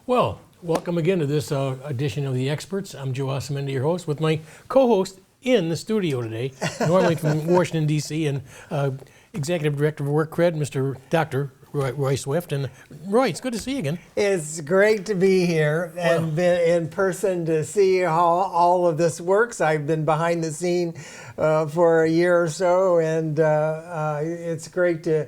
Well, welcome again to this edition of The Experts. I'm Joe Osamendi, your host, with my co-host in the studio today, normally from Washington, D.C., and Executive Director of Workcred, Mr. Dr. Roy Swift. And Roy, it's good to see you again. It's great to be here and been in person to see how all of this works. I've been behind the scene for a year or so, and it's great to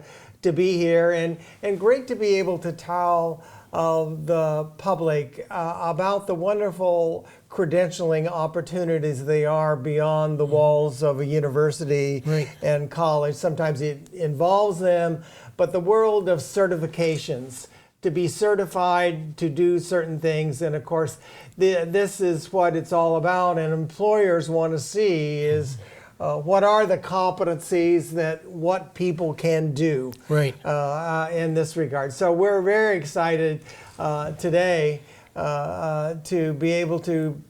be here and great to be able to tell the public about the wonderful credentialing opportunities they are beyond the walls of a university and college. Sometimes it involves them, but the world of certifications, to be certified to do certain things, and of course this is what it's all about, and employers want to see is what are the competencies that what people can do in this regard. So we're very excited today to be able to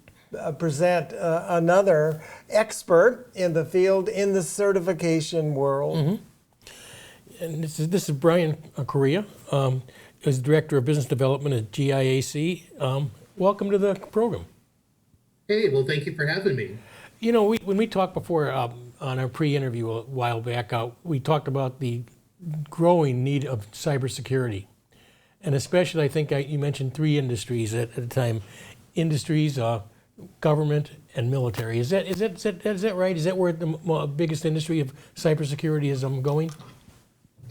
present another expert in the field in the certification world. Mm-hmm. And this is Brian Correia, as Director of Business Development at GIAC. Welcome to the program. Hey, well, thank you for having me. You know, when we talked before on our pre-interview a while back, we talked about the growing need of cybersecurity. And especially, I think you mentioned three industries at a time: industries, government, and military. Is that right? Is that where the biggest industry of cybersecurity is going?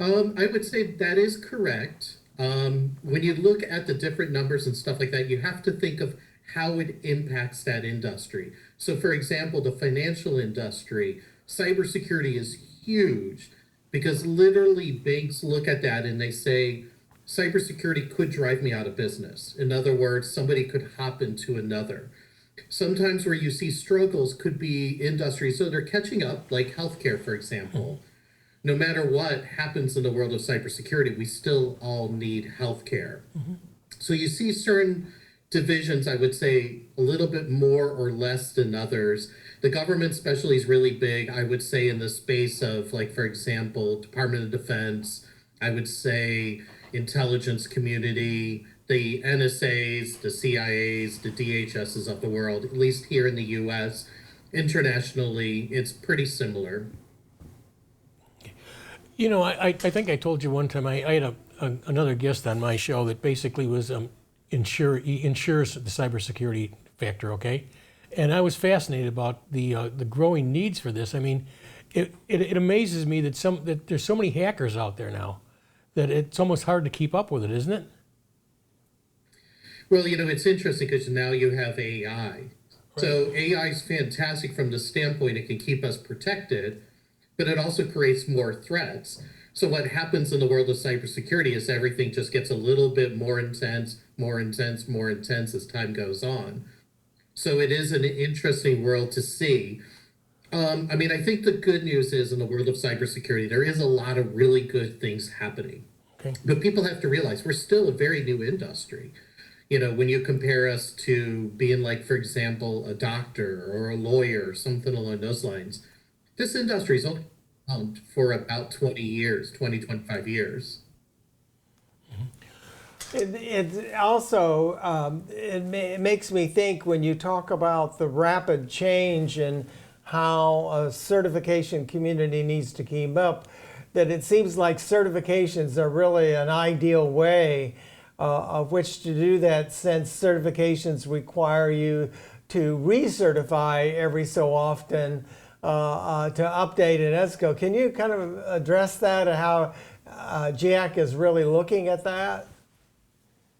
I would say that is correct. When you look at the different numbers and stuff like that, you have to think of how it impacts that industry. So, for example, the financial industry, cybersecurity is huge because literally banks look at that and they say, cybersecurity could drive me out of business. In other words, somebody could hop into another. Sometimes where you see struggles could be industries that are catching up, like healthcare, for example. No matter what happens in the world of cybersecurity, we still all need healthcare. Mm-hmm. So you see certain divisions, I would say, a little bit more or less than others. The government especially is really big, I would say, in the space of, like, for example, Department of Defense, I would say intelligence community, the NSAs, the CIAs, the DHSs of the world, at least here in the US. Internationally, it's pretty similar. You know, I think I told you one time, I had another guest on my show that basically was insures the cybersecurity factor, okay? And I was fascinated about the growing needs for this. I mean, it amazes me that there's so many hackers out there now that it's almost hard to keep up with it, isn't it? Well, you know, it's interesting because now you have AI. Right. So AI is fantastic from the standpoint it can keep us protected, but it also creates more threats. So what happens in the world of cybersecurity is everything just gets a little bit more intense as time goes on. So it is an interesting world to see. I mean, I think the good news is in the world of cybersecurity, there is a lot of really good things happening. Okay. But people have to realize we're still a very new industry. You know, when you compare us to being like, for example, a doctor or a lawyer or something along those lines, this industry is only around for about 25 years. It also it makes me think when you talk about the rapid change and how a certification community needs to keep up, that it seems like certifications are really an ideal way of which to do that, since certifications require you to recertify every so often to update an ESCO. Can you kind of address that and how GIAC is really looking at that?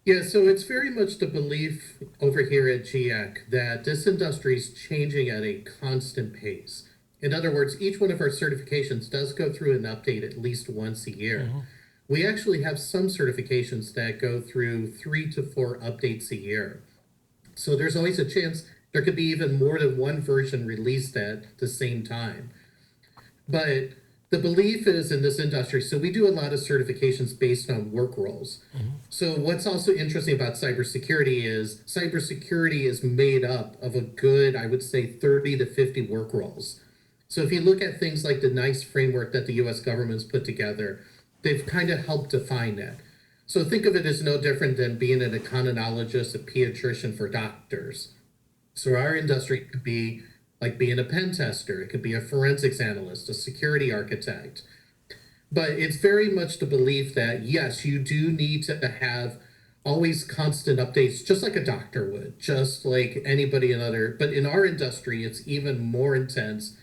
Yeah, so it's very much the belief over here at GIAC that this industry is changing at a constant pace. In other words, each one of our certifications does go through an update at least once a year. Mm-hmm. We actually have some certifications that go through 3 to 4 updates a year. So there's always a chance there could be even more than one version released at the same time. But the belief is in this industry, so we do a lot of certifications based on work roles. Mm-hmm. So what's also interesting about cybersecurity is made up of a good, I would say, 30 to 50 work roles. So if you look at things like the NICE framework that the US government's put together, they've kind of helped define that. So think of it as no different than being an econologist, a pediatrician for doctors. So our industry could be like being a pen tester, it could be a forensics analyst, a security architect. But it's very much the belief that yes, you do need to have always constant updates, just like a doctor would, just like anybody another. But in our industry, it's even more intense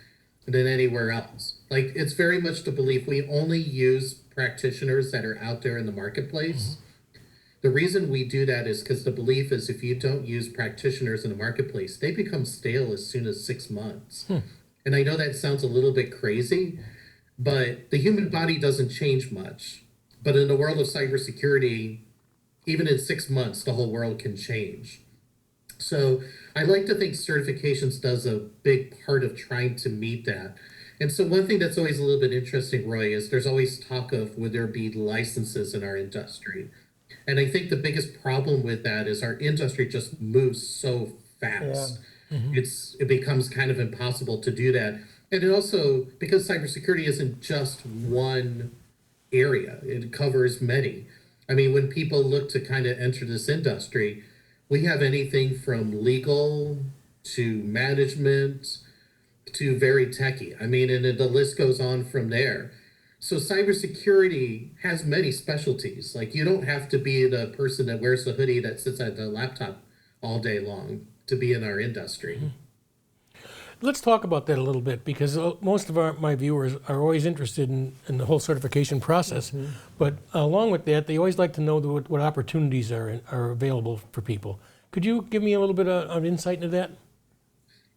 than anywhere else. Like it's very much the belief we only use practitioners that are out there in the marketplace. The reason we do that is because the belief is if you don't use practitioners in the marketplace, they become stale as soon as 6 months. And I know that sounds a little bit crazy, but the human body doesn't change much. But in the world of cybersecurity, even in 6 months, the whole world can change. So I like to think certifications does a big part of trying to meet that. And so one thing that's always a little bit interesting, Roy, is there's always talk of would there be licenses in our industry? And I think the biggest problem with that is our industry just moves so fast. It becomes kind of impossible to do that. And it also, because cybersecurity isn't just one area, it covers many. I mean, when people look to kind of enter this industry, we have anything from legal to management to very techy. I mean, and the list goes on from there. So cybersecurity has many specialties. Like you don't have to be the person that wears the hoodie that sits at the laptop all day long to be in our industry. Let's talk about that a little bit because most of my viewers are always interested in the whole certification process. But along with that, they always like to know what opportunities are available for people. Could you give me a little bit of insight into that?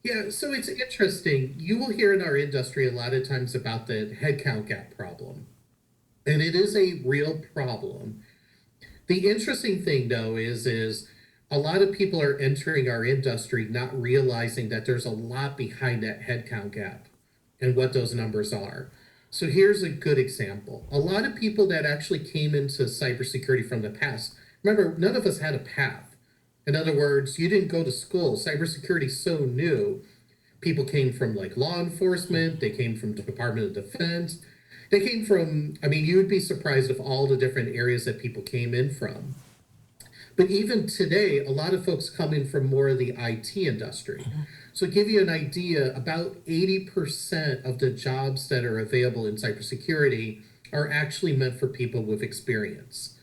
Yeah, so it's interesting. You will hear in our industry a lot of times about the headcount gap problem. And it is a real problem. The interesting thing though is a lot of people are entering our industry not realizing that there's a lot behind that headcount gap and what those numbers are. So here's a good example. A lot of people that actually came into cybersecurity from the past, remember, none of us had a path. In other words, you didn't go to school. Cybersecurity is so new. People came from like law enforcement, they came from the Department of Defense. They came from, I mean, you would be surprised of all the different areas that people came in from. But even today, a lot of folks come in from more of the IT industry. So to give you an idea, about 80% of the jobs that are available in cybersecurity are actually meant for people with experience.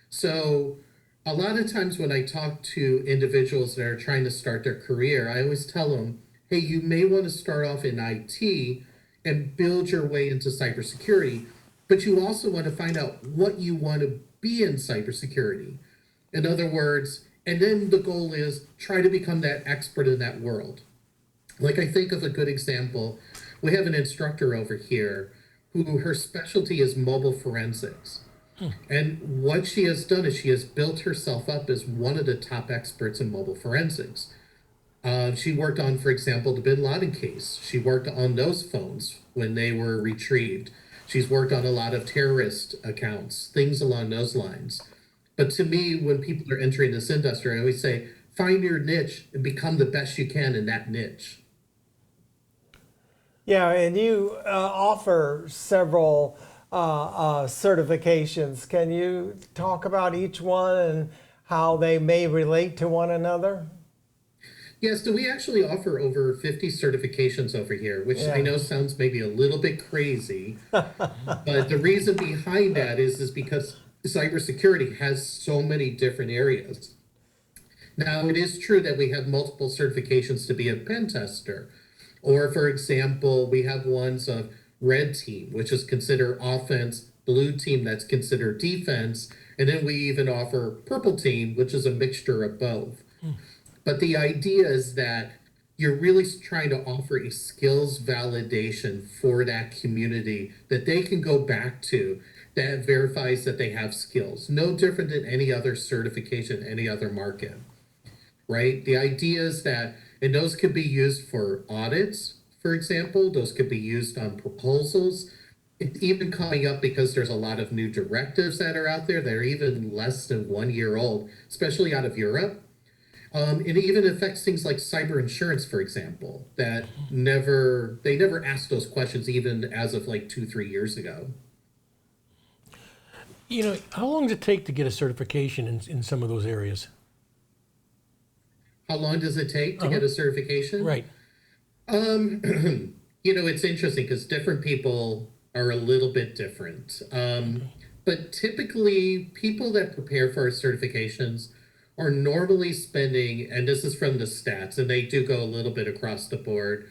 So a lot of times when I talk to individuals that are trying to start their career, I always tell them, hey, you may want to start off in IT and build your way into cybersecurity, but you also want to find out what you want to be in cybersecurity. In other words, and then the goal is try to become that expert in that world. Like I think of a good example, we have an instructor over here who her specialty is mobile forensics. And what she has done is she has built herself up as one of the top experts in mobile forensics. She worked on, for example, the Bin Laden case. She worked on those phones when they were retrieved. She's worked on a lot of terrorist accounts, things along those lines. But to me, when people are entering this industry, I always say, find your niche and become the best you can in that niche. Yeah, and you offer several certifications. Can you talk about each one and how they may relate to one another? Yes, so we actually offer over 50 certifications over here, which I know sounds maybe a little bit crazy, but the reason behind that is because cybersecurity has so many different areas. Now, it is true that we have multiple certifications to be a pen tester, or for example, we have ones of red team, which is considered offense, blue team, that's considered defense, and then we even offer purple team, which is a mixture of both. But the idea is that you're really trying to offer a skills validation for that community that they can go back to that verifies that they have skills. No different than any other certification, any other market, right? The idea is that, and those could be used for audits, for example, those could be used on proposals, even coming up because there's a lot of new directives that are out there that are even less than 1 year old, especially out of Europe. It even affects things like cyber insurance, for example, that they never asked those questions even as of like 2-3 years ago. How long does it take to get a certification in some of those areas? How long does it take to get a certification? Right. It's interesting because different people are a little bit different. But typically, people that prepare for our certifications are normally spending, and this is from the stats, and they do go a little bit across the board,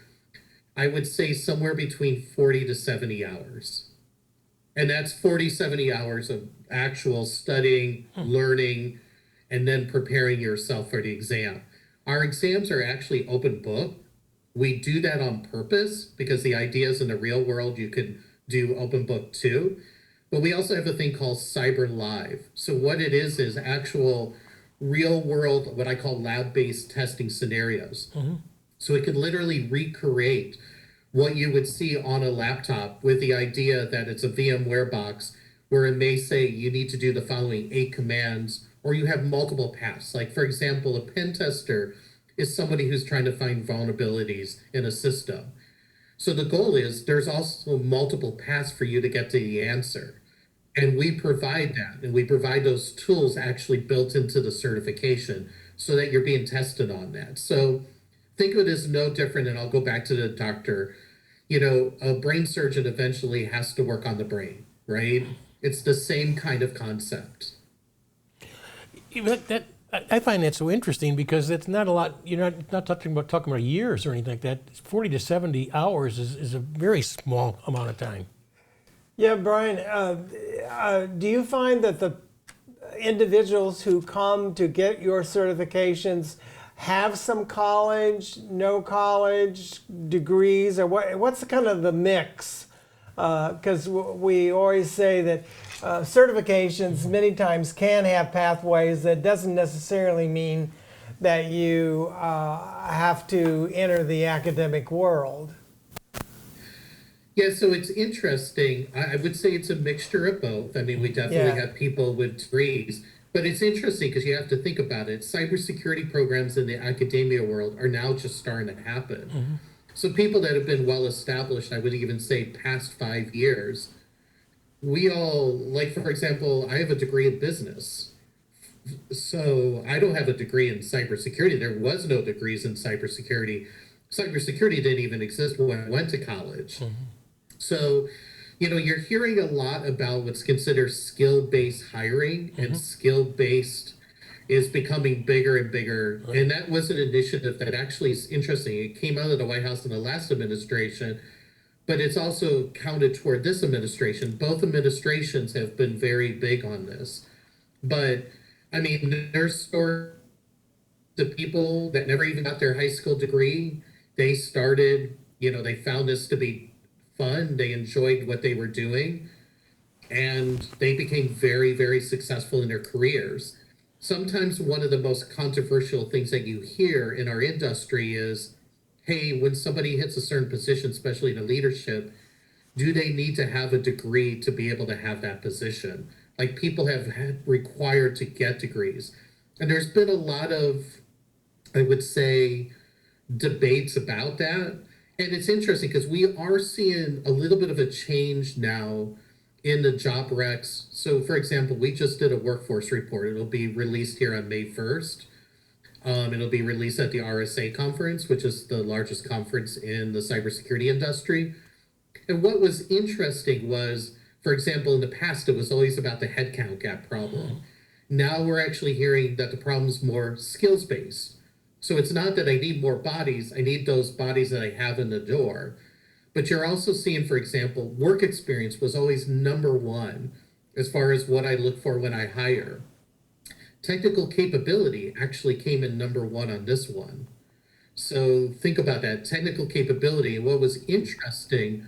I would say somewhere between 40 to 70 hours. And that's 40, 70 hours of actual studying, learning, and then preparing yourself for the exam. Our exams are actually open book. We do that on purpose because the idea is in the real world you could do open book too. But we also have a thing called Cyber Live. So what it is actual real world, what I call lab-based testing scenarios. So it can literally recreate what you would see on a laptop with the idea that it's a VMware box where it may say you need to do the following 8 commands, or you have multiple paths. Like, for example, a pen tester is somebody who's trying to find vulnerabilities in a system. So the goal is there's also multiple paths for you to get to the answer. And we provide that, and we provide those tools actually built into the certification so that you're being tested on that. So think of it as no different, and I'll go back to the doctor. A brain surgeon eventually has to work on the brain, right? It's the same kind of concept. I find that so interesting because it's not a lot. You're not talking about years or anything like that. 40 to 70 hours is a very small amount of time. Yeah, Brian, do you find that the individuals who come to get your certifications have some college, no college degrees, or what's kind of the mix? Because we always say that certifications many times can have pathways. That doesn't necessarily mean that you have to enter the academic world. Yeah, so it's interesting. I would say it's a mixture of both. I mean, we definitely have people with degrees, but it's interesting because you have to think about it. Cybersecurity programs in the academia world are now just starting to happen. So people that have been well established, I would even say past 5 years, we all, like, for example, I have a degree in business. So I don't have a degree in cybersecurity. There was no degrees in cybersecurity. Cybersecurity didn't even exist when I went to college. So, you're hearing a lot about what's considered skill-based hiring, and skill-based is becoming bigger and bigger. Right. And that was an initiative that actually is interesting. It came out of the White House in the last administration, but it's also counted toward this administration. Both administrations have been very big on this. But, I mean, there's stories of people that never even got their high school degree. They started, they found this to be fun. They enjoyed what they were doing, and they became very, very successful in their careers. Sometimes one of the most controversial things that you hear in our industry is, hey, when somebody hits a certain position, especially in leadership, do they need to have a degree to be able to have that position? Like, people have required to get degrees. And there's been a lot of, I would say, debates about that. And it's interesting because we are seeing a little bit of a change now in the job recs. So, for example, we just did a workforce report. It'll be released here on May 1st. It'll be released at the RSA conference, which is the largest conference in the cybersecurity industry. And what was interesting was, for example, in the past, it was always about the headcount gap problem. Now we're actually hearing that the problem's more skills-based. So it's not that I need more bodies, I need those bodies that I have in the door. But you're also seeing, for example, work experience was always number one as far as what I look for when I hire. Technical capability actually came in number one on this one. So think about that, technical capability. And what was interesting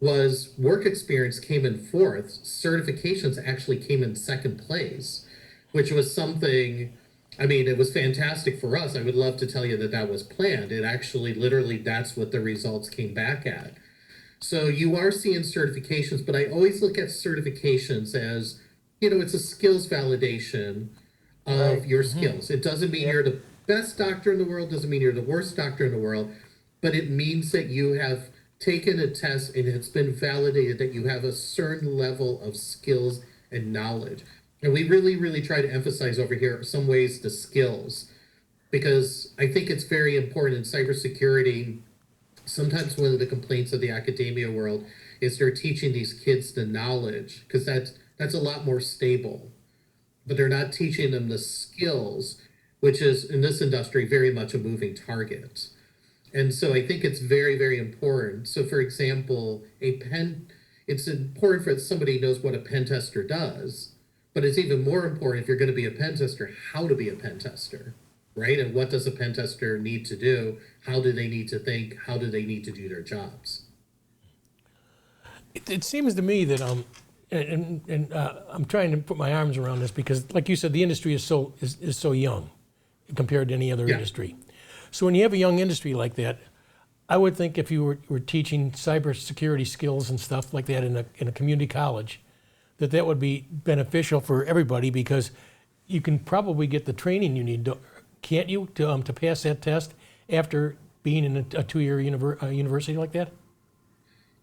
was work experience came in fourth, certifications actually came in second place, which was something, I mean, it was fantastic for us. I would love to tell you that that was planned. It actually, literally, that's what the results came back at. So you are seeing certifications, but I always look at certifications as, it's a skills validation of your skills. It doesn't mean you're the best doctor in the world, doesn't mean you're the worst doctor in the world, but it means that you have taken a test and it's been validated that you have a certain level of skills and knowledge. And we really, really try to emphasize over here some ways the skills, because I think it's very important in cybersecurity. Sometimes one of the complaints of the academia world is they're teaching these kids the knowledge because that's a lot more stable, but they're not teaching them the skills, which is in this industry very much a moving target. And so I think it's very, very important. So for example, it's important for somebody who knows what a pen tester does, but it's even more important if you're going to be a pen tester, how to be a pen tester, right? And what does a pen tester need to do? How do they need to think? How do they need to do their jobs? It seems to me that I'm trying to put my arms around this because, like you said, the industry is so young compared to any other industry. So when you have a young industry like that, I would think if you were teaching cybersecurity skills and stuff like that in a community college, that would be beneficial for everybody because you can probably get the training you need, can't you, to pass that test after being in a two-year university like that?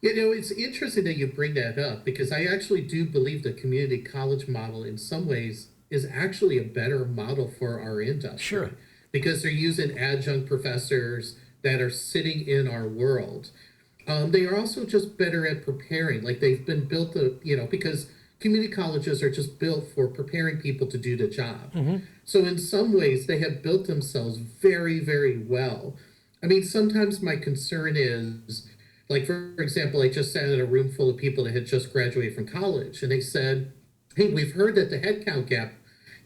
You know, it's interesting that you bring that up because I actually do believe the community college model in some ways is actually a better model for our industry. Sure. Because they're using adjunct professors that are sitting in our world. They are also just better at preparing. Like they've been built, because community colleges are just built for preparing people to do the job. Mm-hmm. So in some ways, they have built themselves very, very well. I mean, sometimes my concern is, like, for example, I just sat in a room full of people that had just graduated from college, and they said, hey, we've heard that the headcount gap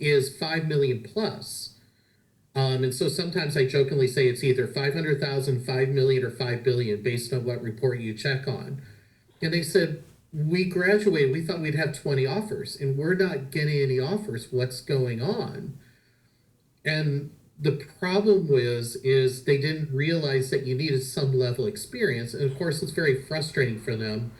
is 5 million plus. And so sometimes I jokingly say it's either 500,000, 5 million, or 5 billion based on what report you check on. And they said, we graduated, we thought we'd have 20 offers, and we're not getting any offers. What's going on? And the problem is they didn't realize that you needed some level of experience. And of course, it's very frustrating for them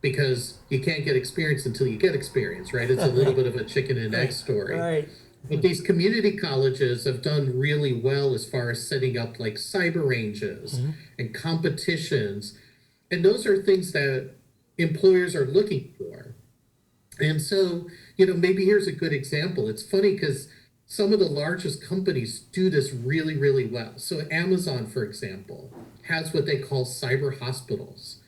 because you can't get experience until you get experience, right? It's a little bit of a chicken and egg story. Right. But these community colleges have done really well as far as setting up like cyber ranges and competitions. And those are things that employers are looking for. And so, maybe here's a good example. It's funny because some of the largest companies do this really, really well. So Amazon, for example, has what they call cyber hospitals.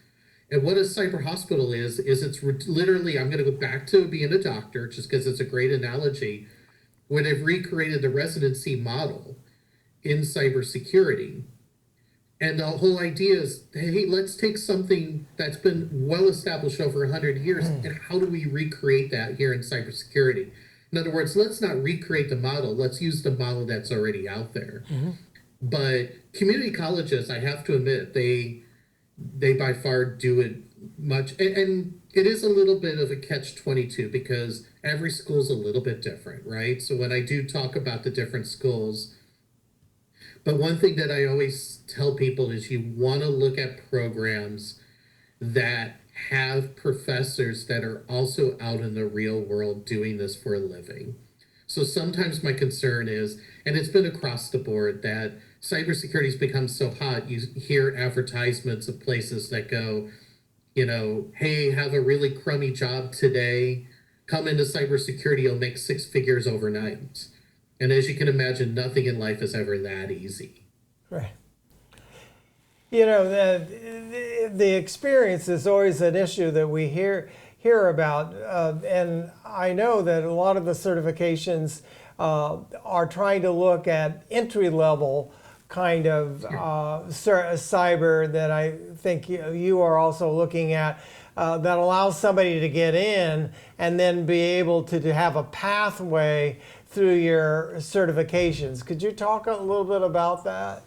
And what a cyber hospital is it's literally, I'm going to go back to being a doctor just because it's a great analogy, where they've recreated the residency model in cybersecurity. And the whole idea is, hey, let's take something that's been well established over 100 years, and how do we recreate that here in cybersecurity? In other words, let's not recreate the model. Let's use the model that's already out there. Mm-hmm. But community colleges, I have to admit, they by far do it much. And it is a little bit of a catch-22 because every school's a little bit different, right? So when I do talk about the different schools, but one thing that I always tell people is you want to look at programs that have professors that are also out in the real world doing this for a living. So sometimes my concern is, and it's been across the board, that cybersecurity has become so hot, you hear advertisements of places that go, hey, have a really crummy job today, come into cybersecurity, you'll make 6 figures overnight. And as you can imagine, nothing in life is ever that easy. Right. The experience is always an issue that we hear about, and I know that a lot of the certifications are trying to look at entry level kind of cyber that I think you are also looking at, that allows somebody to get in and then be able to have a pathway through your certifications. Could you talk a little bit about that?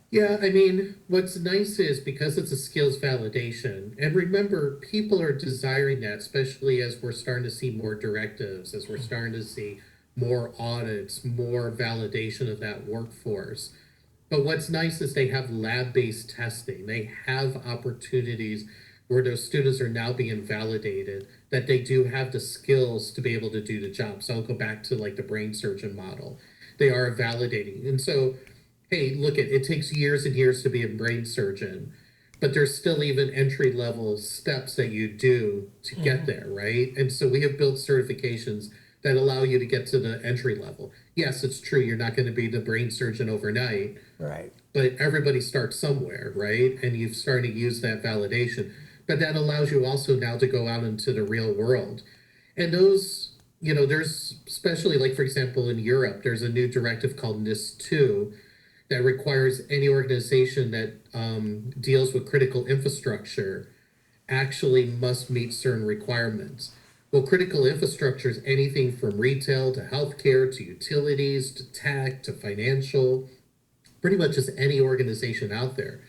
Yeah, I mean, what's nice is because it's a skills validation, and remember, people are desiring that, especially as we're starting to see more directives, as we're starting to see more audits, more validation of that workforce. But what's nice is they have lab-based testing. They have opportunities where those students are now being validated, that they do have the skills to be able to do the job. So I'll go back to like the brain surgeon model. They are validating. And so, hey, look, it takes years and years to be a brain surgeon. but there's still even entry level steps that you do to get there, right? And so we have built certifications that allow you to get to the entry level. Yes, it's true, you're not going to be the brain surgeon overnight, Right. but everybody starts somewhere, right? And you've started to use that validation. But that allows you also now to go out into the real world. And those, there's especially like, for example, in Europe, there's a new directive called NIS2 that requires any organization that deals with critical infrastructure actually must meet certain requirements. Well, critical infrastructure is anything from retail to healthcare to utilities to tech to financial, pretty much just any organization out there.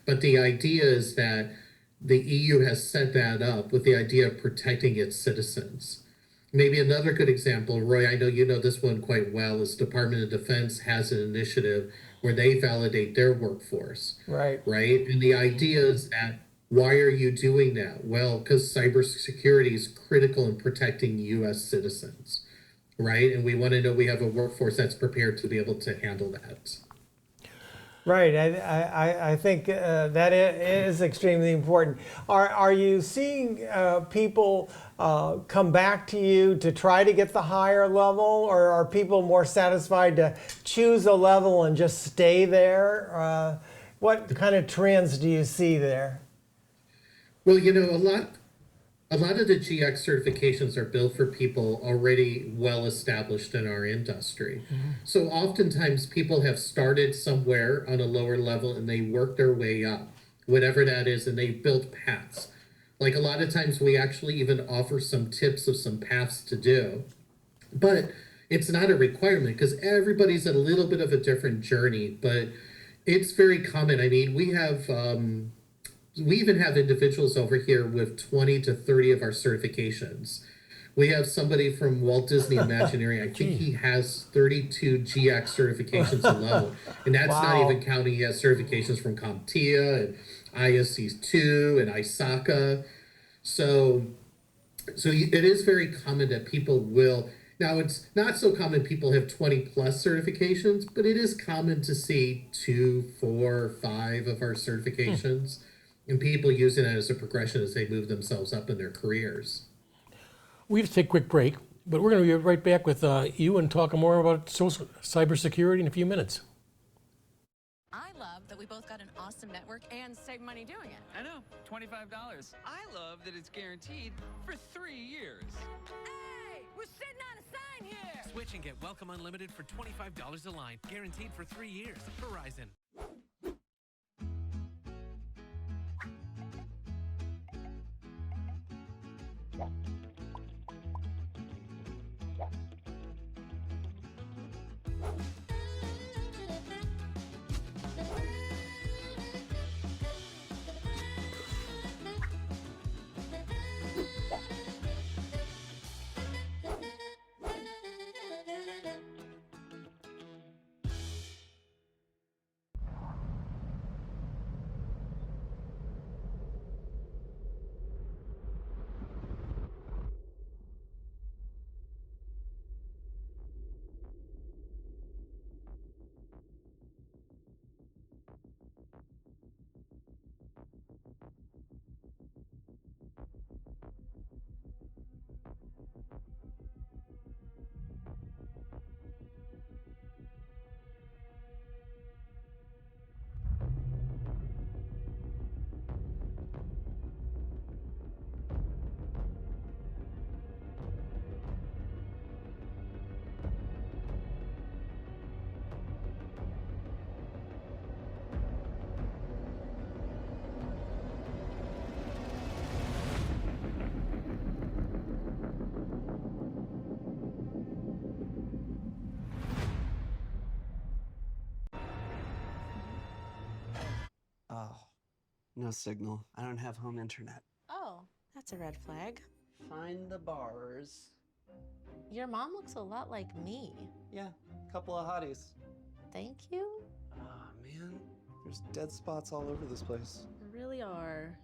But the idea is that the EU has set that up with the idea of protecting its citizens. Maybe another good example, Roy, I know you know this one quite well, is Department of Defense has an initiative where they validate their workforce. Right. Right? And the idea is that why are you doing that? Well, because cybersecurity is critical in protecting US citizens. Right? And we want to know we have a workforce that's prepared to be able to handle that. Right, I think that is extremely important. Are you seeing people come back to you to try to get the higher level, or are people more satisfied to choose a level and just stay there? What kind of trends do you see there? Well, a lot of the GIAC certifications are built for people already well established in our industry. So oftentimes people have started somewhere on a lower level and they work their way up, whatever that is, and they've built paths. Like a lot of times we actually even offer some tips of some paths to do, but it's not a requirement because everybody's a little bit of a different journey, but it's very common. I mean, we even have individuals over here with 20 to 30 of our certifications. We have somebody from Walt Disney Imagineering. I think he has 32 GIAC certifications alone. And that's not Wow. even counting he has certifications from CompTIA and ISC2 and ISACA. So it is very common that people will. Now, it's not so common people have 20 plus certifications, but it is common to see 2, 4, 5 of our certifications. And people using that as a progression as they move themselves up in their careers. We have to take a quick break, but we're going to be right back with you and talk more about cybersecurity in a few minutes. I love that we both got an awesome network and save money doing it. I know, $25. I love that it's guaranteed for 3 years. Hey, we're sitting on a sign here. Switch and get Welcome Unlimited for $25 a line, guaranteed for 3 years. Verizon. Oh, no signal. I don't have home internet. Oh, that's a red flag. Find the bars. Your mom looks a lot like me. Yeah, couple of hotties. Thank you. Ah, man. There's dead spots all over this place. There really are.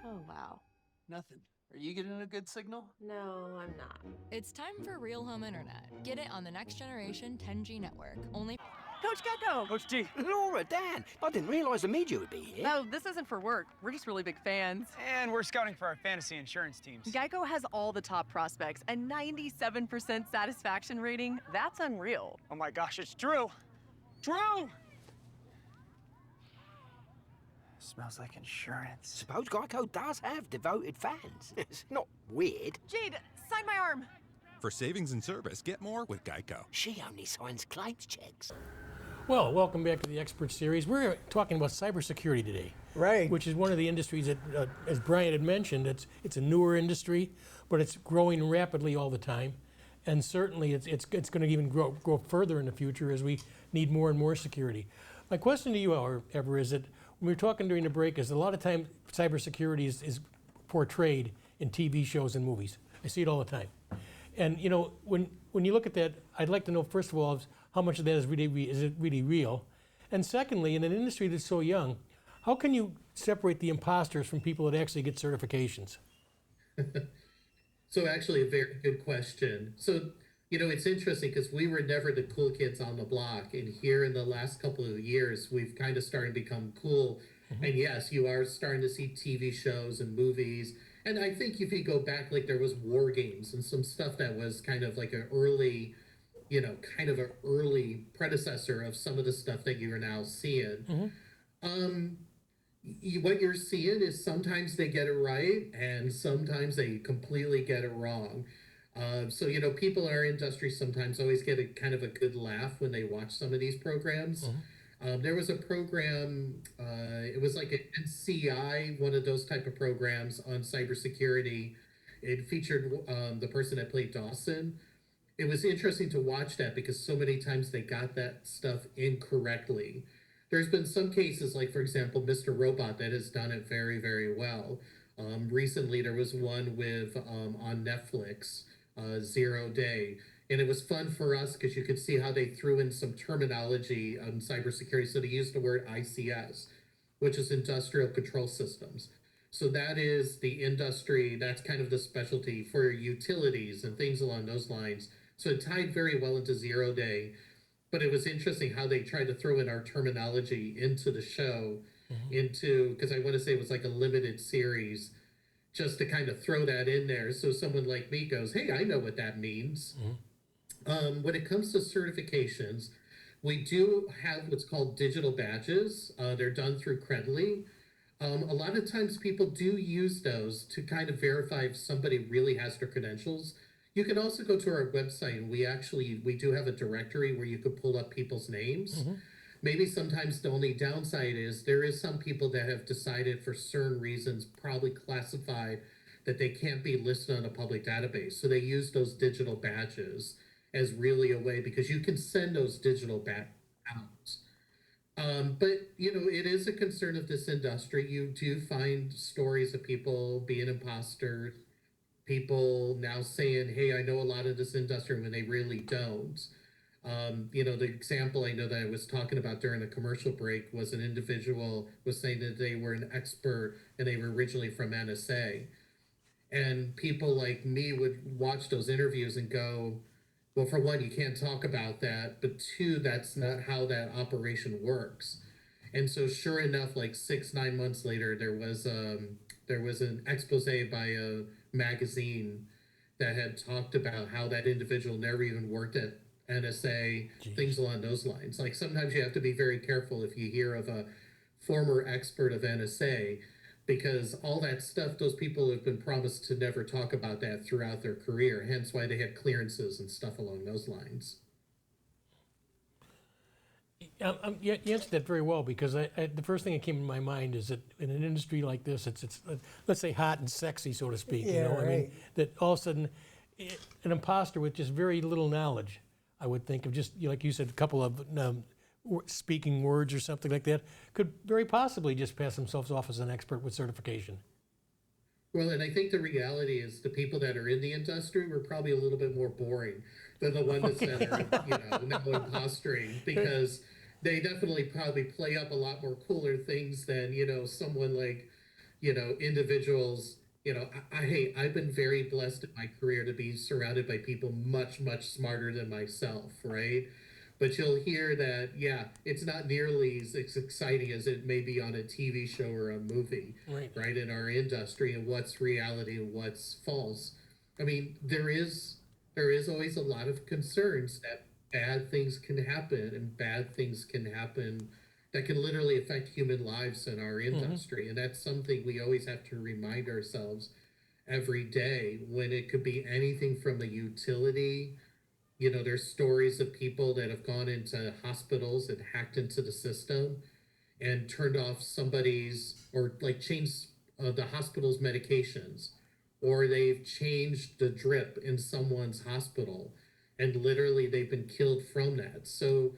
Oh, wow. Nothing. Are you getting a good signal? No, I'm not. It's time for real home internet. Get it on the next generation 10G network. Only Coach Gecko! Coach G. Laura, Dan, I didn't realize the media would be here. No, this isn't for work. We're just really big fans. And we're scouting for our fantasy insurance teams. Geico has all the top prospects and 97% satisfaction rating. That's unreal. Oh my gosh, it's true. True! Smells like insurance. Suppose Geico does have devoted fans. It's not weird. Jade, sign my arm. For savings and service, get more with Geico. She only signs claims checks. Well, welcome back to the Expert Series. We're talking about cybersecurity today. Right. Which is one of the industries that, as Brian had mentioned, it's a newer industry, but it's growing rapidly all the time. And certainly it's going to even grow further in the future as we need more and more security. My question to you, however, is that when we were talking during the break, is a lot of time cybersecurity is portrayed in TV shows and movies. I see it all the time. And you know, when you look at that, I'd like to know first of all how much of that is it really real, and secondly, in an industry that's so young, how can you separate the imposters from people that actually get certifications? So actually, a very good question. So you know, it's interesting because we were never the cool kids on the block, and here in the last couple of years, we've kind of started to become cool. Mm-hmm. And yes, you are starting to see TV shows and movies. And I think if you go back, like there was War Games and some stuff that was kind of like an early, you know, kind of an early predecessor of some of the stuff that you are now seeing. Mm-hmm. What you're seeing is sometimes they get it right and sometimes they completely get it wrong. So, you know, people in our industry sometimes always get a kind of a good laugh when they watch some of these programs. Mm-hmm. There was a program, it was like an NCI, one of those type of programs on cybersecurity. It featured the person that played Dawson. It was interesting to watch that because so many times they got that stuff incorrectly. There's been some cases, like, for example, Mr. Robot, that has done it very, very well. Recently, there was one with on Netflix, 0 Day. And it was fun for us because you could see how they threw in some terminology on cybersecurity. So they used the word ICS, which is Industrial Control Systems. So that is the industry, that's kind of the specialty for utilities and things along those lines. So it tied very well into 0 Day. But it was interesting how they tried to throw in our terminology into the show, because I want to say it was like a limited series, just to kind of throw that in there. So someone like me goes, hey, I know what that means. Mm-hmm. When it comes to certifications, we do have what's called digital badges. They're done through Credly. A lot of times people do use those to kind of verify if somebody really has their credentials. You can also go to our website, and we do have a directory where you could pull up people's names. Mm-hmm. Maybe sometimes the only downside is there is some people that have decided for certain reasons, probably classified, that they can't be listed on a public database. So they use those digital badges as really a way, because you can send those digital badges out. But, you know, it is a concern of this industry. You do find stories of people being imposters, people now saying, hey, I know a lot of this industry when they really don't. You know, the example I know that I was talking about during the commercial break was an individual was saying that they were an expert and they were originally from NSA. And people like me would watch those interviews and go, well, for one, you can't talk about that. But two, that's not how that operation works. And so sure enough, like 6-9 months later, there was an expose by a magazine that had talked about how that individual never even worked at NSA, things along those lines. Like sometimes you have to be very careful if you hear of a former expert of NSA, because all that stuff, those people have been promised to never talk about that throughout their career, hence why they had clearances and stuff along those lines. You answered that very well, because the first thing that came to my mind is that in an industry like this, it's let's say hot and sexy, so to speak. Yeah, you know, right. I mean, that all of a sudden, an imposter with just very little knowledge, I would think of just, like you said, a couple of speaking words or something like that, could very possibly just pass themselves off as an expert with certification. Well, and I think the reality is the people that are in the industry were probably a little bit more boring than the ones that are, you know, now impostering, because they definitely probably play up a lot more cooler things than, you know, someone like, you know, individuals. You know, I've been very blessed in my career to be surrounded by people much, much smarter than myself, right? But you'll hear that, yeah, it's not nearly as exciting as it may be on a TV show or a movie, right, in our industry, and what's reality and what's false. I mean, there is always a lot of concerns that bad things can happen, and bad things can happen that can literally affect human lives in our industry. And that's something we always have to remind ourselves every day, when it could be anything from a utility. You know, there's stories of people that have gone into hospitals and hacked into the system and turned off somebody's, or like changed the hospital's medications, or they've changed the drip in someone's hospital, and literally they've been killed from that. So,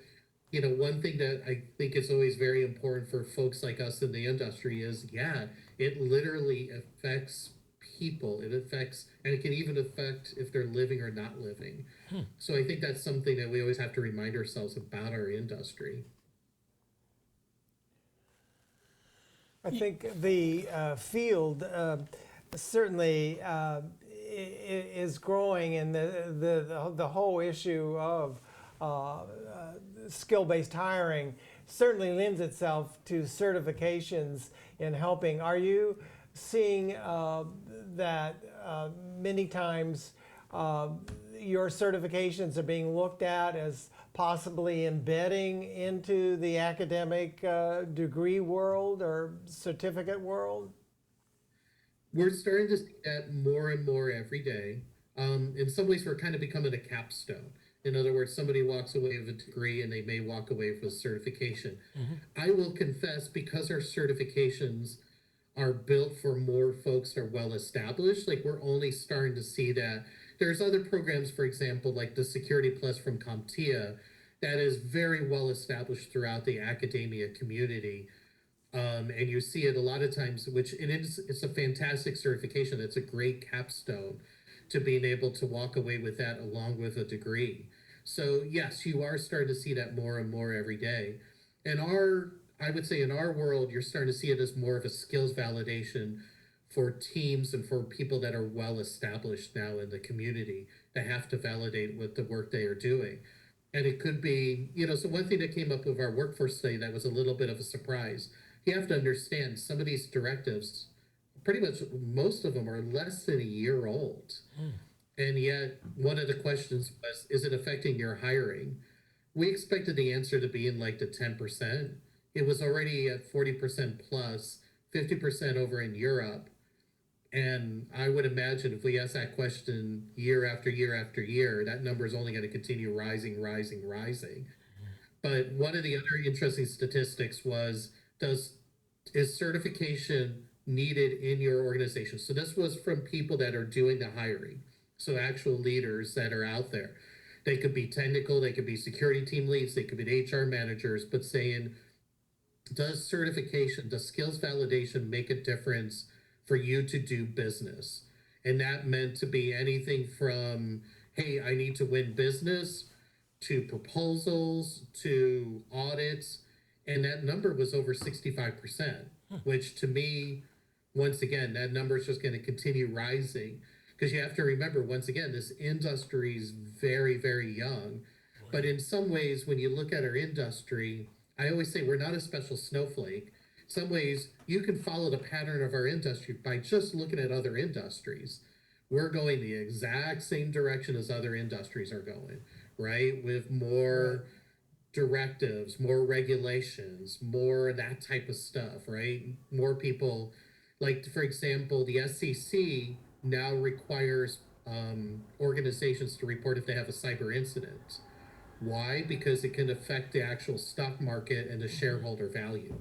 you know, one thing that I think is always very important for folks like us in the industry is, yeah, it literally affects people. It affects, and it can even affect if they're living or not living. So I think that's something that we always have to remind ourselves about our industry. I think the field certainly is growing, and the whole issue of skill-based hiring certainly lends itself to certifications in helping. Are you seeing that many times your certifications are being looked at as possibly embedding into the academic degree world or certificate world? We're starting to see that more and more every day. In some ways, we're kind of becoming a capstone. In other words, somebody walks away with a degree and they may walk away with a certification. I will confess, because our certifications are built for more folks that are well established, like we're only starting to see that. There's other programs, for example, like the Security Plus from CompTIA, that is very well established throughout the academia community. And you see it a lot of times, which it's a fantastic certification. It's a great capstone to being able to walk away with that along with a degree. So yes, you are starting to see that more and more every day. And I would say in our world, you're starting to see it as more of a skills validation for teams and for people that are well established now in the community that have to validate with the work they are doing. And it could be, you know, so one thing that came up with our workforce study that was a little bit of a surprise, you have to understand some of these directives, pretty much most of them are less than a year old. And yet one of the questions was, is it affecting your hiring? We expected the answer to be in like the 10%. It was already at 40% plus, 50% over in Europe. And I would imagine if we ask that question year after year after year, that number is only going to continue rising. But one of the other interesting statistics was, is certification needed in your organization? So this was from people that are doing the hiring. So actual leaders that are out there. They could be technical, they could be security team leads, they could be HR managers, but saying, does certification, does skills validation make a difference for you to do business? And that meant to be anything from, hey, I need to win business, to proposals, to audits. And that number was over 65%, which to me, once again, that number is just going to continue rising. Because you have to remember, once again, this industry is very, very young. But in some ways, when you look at our industry, I always say we're not a special snowflake. In some ways, you can follow the pattern of our industry by just looking at other industries. We're going the exact same direction as other industries are going, right? With more directives, more regulations, more that type of stuff, right? More people, like, for example, the SEC now requires organizations to report if they have a cyber incident. Why? Because it can affect the actual stock market and the shareholder value.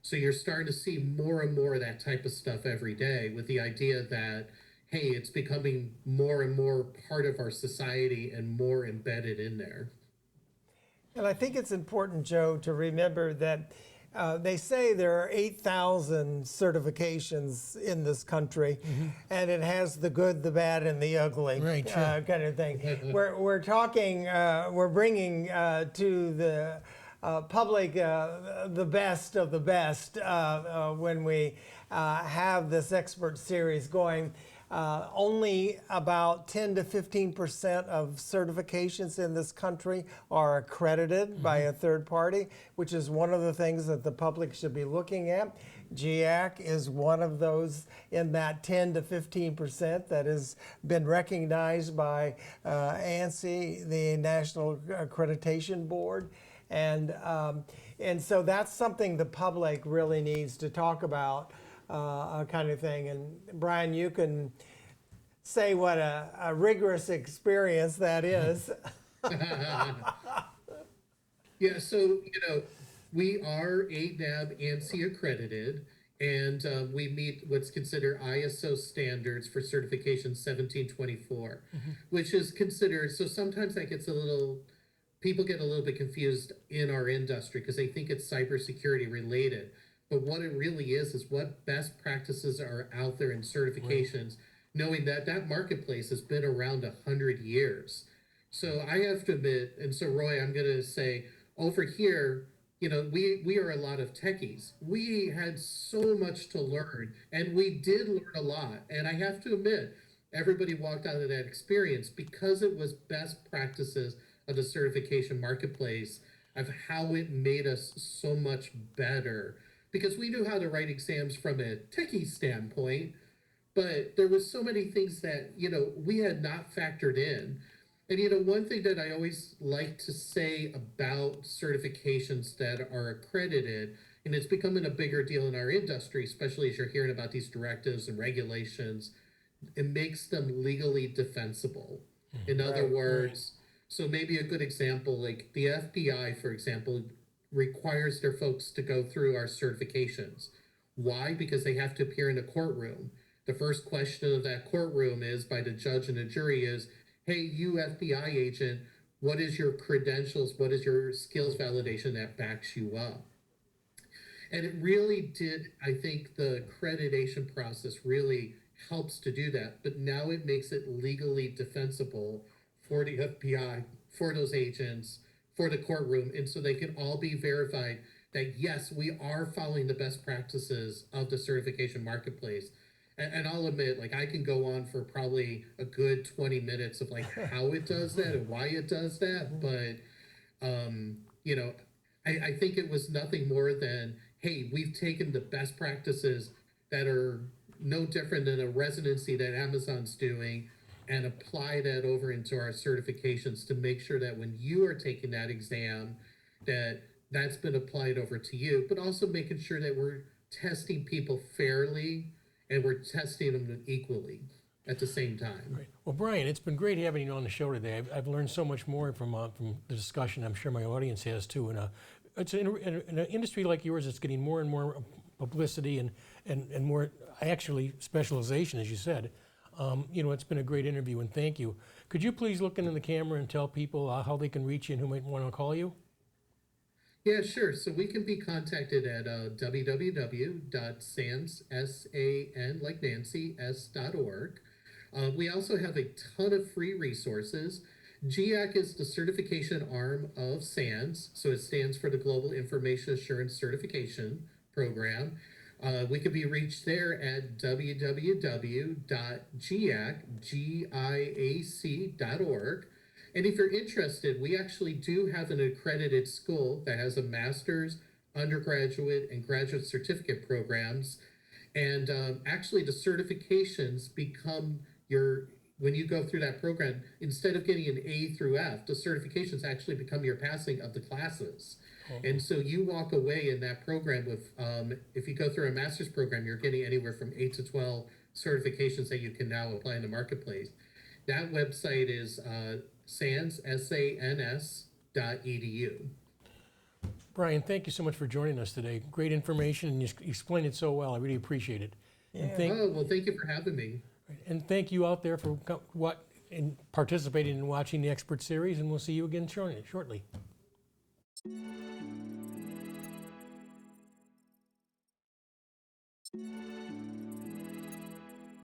So you're starting to see more and more of that type of stuff every day, with the idea that, hey, it's becoming more and more part of our society and more embedded in there. And I think it's important, Joe, to remember that they say there are 8,000 certifications in this country, and it has the good, the bad, and the ugly, kind of thing. We're talking, we're bringing to the public the best of the best when we have this expert series going. Only about 10 to 15% of certifications in this country are accredited by a third party, which is one of the things that the public should be looking at. GIAC is one of those in that 10 to 15% that has been recognized by ANSI, the National Accreditation Board. And so that's something the public really needs to talk about, kind of thing. And Brian, you can say what a rigorous experience that is. Yeah, so, we are ANAB ANSI accredited, and we meet what's considered ISO standards for certification 1724, which is considered, so sometimes that gets people get a little bit confused in our industry because they think it's cybersecurity related. But what it really is what best practices are out there in certifications, knowing that that marketplace has been around 100 years. So I have to admit, and so Roy, I'm going to say, over here, we are a lot of techies. We had so much to learn, and we did learn a lot. And I have to admit, everybody walked out of that experience because it was best practices of the certification marketplace, of how it made us so much better. Because we knew how to write exams from a techie standpoint, but there was so many things that, we had not factored in. And, one thing that I always like to say about certifications that are accredited, and it's becoming a bigger deal in our industry, especially as you're hearing about these directives and regulations, it makes them legally defensible. In other words, so maybe a good example, like the FBI, for example, requires their folks to go through our certifications. Why? Because they have to appear in a courtroom. The first question of that courtroom is by the judge and the jury is, hey, you FBI agent, what is your credentials? What is your skills validation that backs you up? And it really did, I think the accreditation process really helps to do that, but now it makes it legally defensible for the FBI, for those agents, for the courtroom, and so they can all be verified that yes, we are following the best practices of the certification marketplace. And I'll admit, I can go on for probably a good 20 minutes of how it does that and why it does that. But, I think it was nothing more than, hey, we've taken the best practices that are no different than a residency that Amazon's doing and apply that over into our certifications to make sure that when you are taking that exam, that's been applied over to you, but also making sure that we're testing people fairly and we're testing them equally at the same time. Great. Well, Brian, it's been great having you on the show today. I've learned so much more from the discussion. I'm sure my audience has too. And it's in an industry like yours, it's getting more and more publicity and more actually specialization, as you said. It's been a great interview, and thank you. Could you please look into the camera and tell people how they can reach you and who might want to call you? Yeah, sure. So we can be contacted at www.sans, S-A-N, like Nancy, S.org. We also have a ton of free resources. GIAC is the certification arm of SANS, so it stands for the Global Information Assurance Certification Program. We can be reached there at www.giac.org. And if you're interested, we actually do have an accredited school that has a master's, undergraduate, and graduate certificate programs. And actually the certifications become when you go through that program, instead of getting an A through F, the certifications actually become your passing of the classes. And so you walk away in that program with, if you go through a master's program, you're getting anywhere from 8 to 12 certifications that you can now apply in the marketplace. That website is sans, S-A-N-S.edu. Brian, thank you so much for joining us today. Great information, and you explained it so well. I really appreciate it. Yeah. Well, thank you for having me. And thank you out there for participating and watching the Expert Series, and we'll see you again shortly.